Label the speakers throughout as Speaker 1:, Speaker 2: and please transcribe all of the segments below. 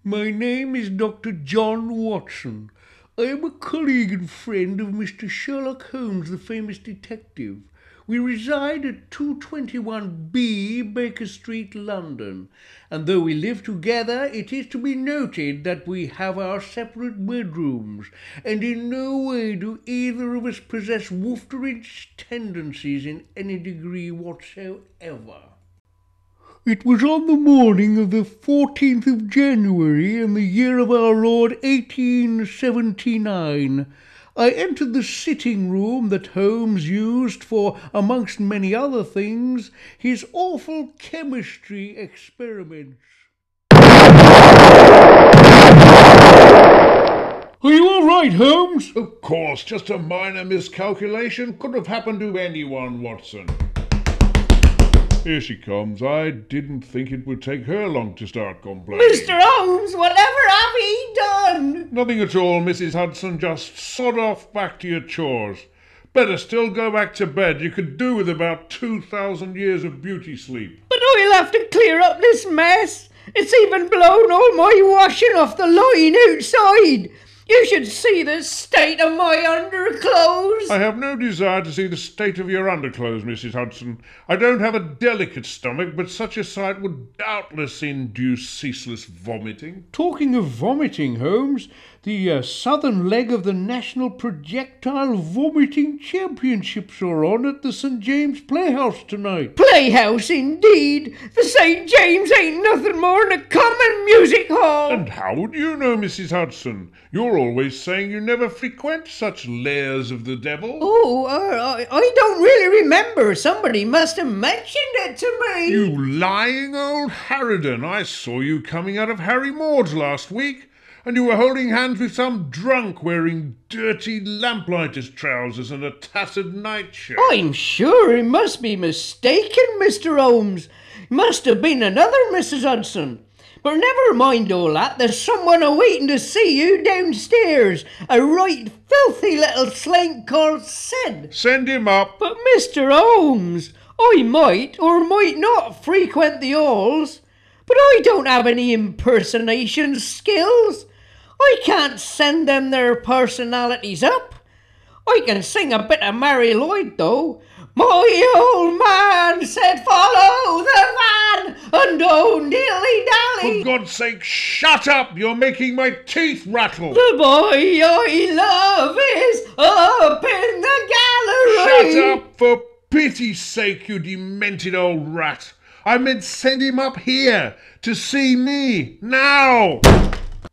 Speaker 1: My name is Dr. John Watson. I am a colleague and friend of Mr. Sherlock Holmes, the famous detective. We reside at 221B Baker Street, London, and though we live together, it is to be noted that we have our separate bedrooms, and in no way do either of us possess Wolfteridge tendencies in any degree whatsoever. It was on the morning of the 14th of January in the year of our Lord 1879. I entered the sitting-room that Holmes used for, amongst many other things, his awful chemistry experiments. Are you all right, Holmes?
Speaker 2: Of course, just a minor miscalculation. Could have happened to anyone, Watson. Here she comes. I didn't think it would take her long to start complaining.
Speaker 3: Mr. Holmes, whatever have ye done?
Speaker 2: Nothing at all, Mrs. Hudson. Just sod off back to your chores. Better still go back to bed. You could do with about 2,000 years of beauty sleep.
Speaker 3: But I'll have to clear up this mess. It's even blown all my washing off the line outside. You should see the state of my underclothes.
Speaker 2: I have no desire to see the state of your underclothes, Mrs. Hudson. I don't have a delicate stomach, but such a sight would doubtless induce ceaseless vomiting.
Speaker 1: Talking of vomiting, Holmes, the southern leg of the National Projectile Vomiting Championships are on at the St. James Playhouse tonight.
Speaker 3: Playhouse, indeed. The St. James ain't nothing more than a common music hall.
Speaker 2: And how would you know, Mrs. Hudson? You're always saying you never frequent such lairs of the devil.
Speaker 3: Oh, I don't really remember. Somebody must have mentioned it to me.
Speaker 2: You lying old harridan. I saw you coming out of Harry Maud's last week, and you were holding hands with some drunk wearing dirty lamplighter's trousers and a tattered nightshirt.
Speaker 3: I'm sure he must be mistaken, Mr. Holmes. Must have been another Mrs. Hudson. But never mind all that. There's someone a-waiting to see you downstairs. A right filthy little slank called Sid.
Speaker 2: Send him up.
Speaker 3: But Mr. Holmes, I might or might not frequent the halls, but I don't have any impersonation skills. I can't send them their personalities up. I can sing a bit of Mary Lloyd, though. My old man said, follow the van and don't dilly-dally.
Speaker 2: For God's sake, shut up! You're making my teeth rattle.
Speaker 3: The boy I love is up in the gallery.
Speaker 2: Shut up, for pity's sake, you demented old rat. I meant send him up here to see me, now.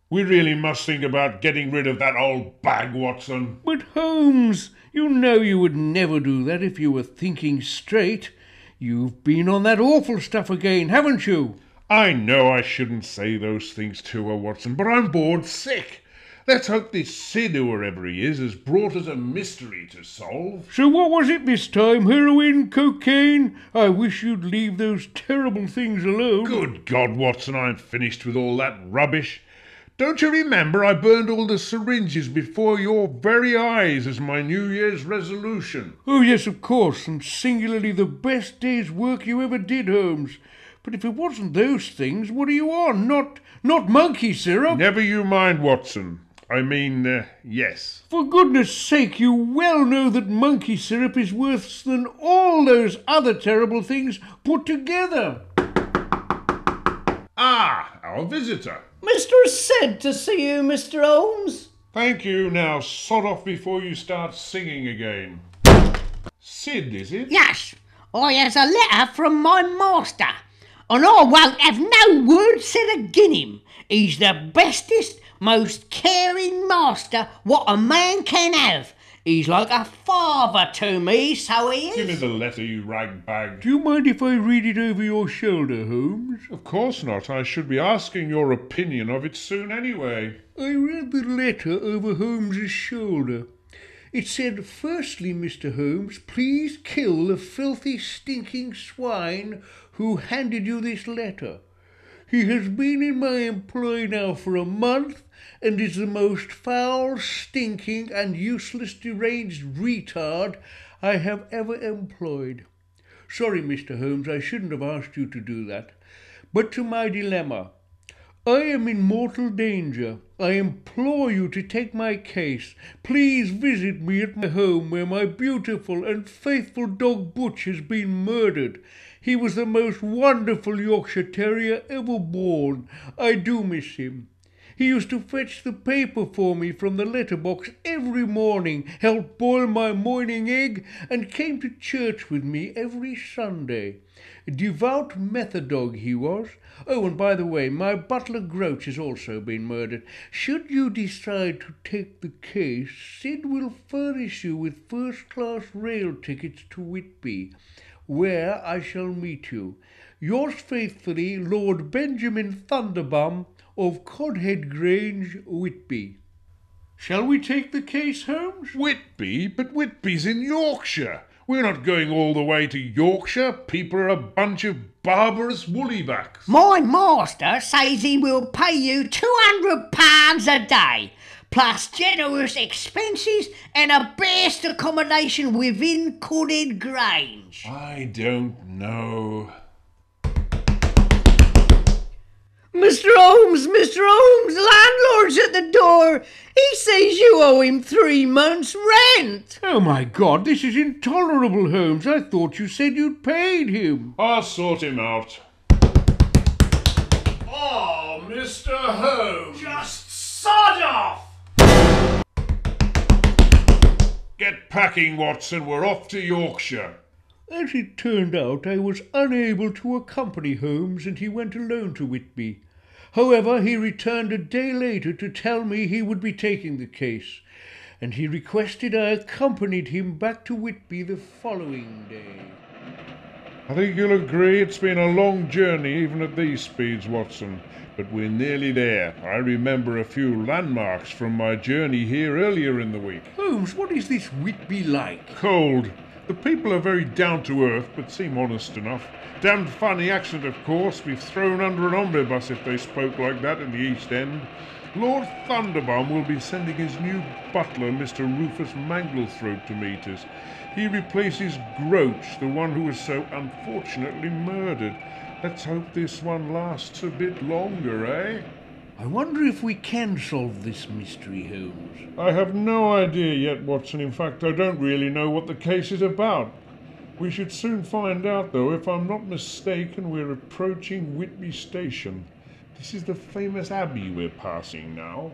Speaker 2: We really must think about getting rid of that old bag, Watson.
Speaker 1: But Holmes, you know you would never do that if you were thinking straight. You've been on that awful stuff again, haven't you?
Speaker 2: I know I shouldn't say those things to her, Watson, but I'm bored sick. Let's hope this Sid, whoever he is, has brought us a mystery to solve.
Speaker 1: So what was it this time? Heroin, cocaine? I wish you'd leave those terrible things alone.
Speaker 2: Good God, Watson, I'm finished with all that rubbish. Don't you remember I burned all the syringes before your very eyes as my New Year's resolution?
Speaker 1: Oh, yes, of course, and singularly the best day's work you ever did, Holmes. But if it wasn't those things, what are you on? Not monkey syrup?
Speaker 2: Never you mind, Watson. I mean, yes.
Speaker 1: For goodness sake, you well know that monkey syrup is worse than all those other terrible things put together.
Speaker 2: Ah, our visitor.
Speaker 3: Mr. Sid to see you, Mr. Holmes.
Speaker 2: Thank you. Now sod off before you start singing again. Sid, is it?
Speaker 4: Yes, I has a letter from my master, and I won't have no word said agin him. He's the bestest, most caring master what a man can have. He's like a father to me, so he is.
Speaker 2: Give me the letter, you ragbag.
Speaker 1: Do you mind if I read it over your shoulder, Holmes?
Speaker 2: Of course not. I should be asking your opinion of it soon anyway.
Speaker 1: I read the letter over Holmes's shoulder. It said, "Firstly, Mr. Holmes, please kill the filthy, stinking swine who handed you this letter. He has been in my employ now for a month, and is the most foul, stinking, and useless deranged retard I have ever employed. Sorry, Mr. Holmes, I shouldn't have asked you to do that. But to my dilemma. I am in mortal danger. I implore you to take my case. Please visit me at my home where my beautiful and faithful dog Butch has been murdered. He was the most wonderful Yorkshire Terrier ever born. I do miss him. He used to fetch the paper for me from the letterbox every morning, helped boil my morning egg, and came to church with me every Sunday. A devout Methodog he was. Oh, and by the way, my butler Grouch has also been murdered. Should you decide to take the case, Sid will furnish you with first-class rail tickets to Whitby, where I shall meet you. Yours faithfully, Lord Benjamin Thunderbum, of Codhead Grange, Whitby. Shall we take the case, Holmes?
Speaker 2: Whitby? But Whitby's in Yorkshire. We're not going all the way to Yorkshire. People are a bunch of barbarous woolly-backs.
Speaker 4: My master says he will pay you £200 a day, plus generous expenses and a best accommodation within Codhead Grange.
Speaker 2: I don't know.
Speaker 3: Mr. Holmes, landlord's at the door. He says you owe him 3 months' rent.
Speaker 1: Oh, my God, this is intolerable, Holmes. I thought you said you'd paid him.
Speaker 2: I'll sort him out. Oh, Mr. Holmes!
Speaker 5: Just sod off!
Speaker 2: Get packing, Watson. We're off to Yorkshire.
Speaker 1: As it turned out, I was unable to accompany Holmes, and he went alone to Whitby. However, he returned a day later to tell me he would be taking the case, and he requested I accompanied him back to Whitby the following day.
Speaker 2: I think you'll agree it's been a long journey even at these speeds, Watson, but we're nearly there. I remember a few landmarks from my journey here earlier in the week.
Speaker 1: Holmes, what is this Whitby like?
Speaker 2: Cold. The people are very down to earth, but seem honest enough. Damned funny accent, of course. We've thrown under an omnibus if they spoke like that in the East End. Lord Thunderbum will be sending his new butler, Mr. Rufus Manglethroat, to meet us. He replaces Grouch, the one who was so unfortunately murdered. Let's hope this one lasts a bit longer, eh?
Speaker 1: I wonder if we can solve this mystery, Holmes.
Speaker 2: I have no idea yet, Watson. In fact, I don't really know what the case is about. We should soon find out, though. If I'm not mistaken, we're approaching Whitby Station. This is the famous abbey we're passing now.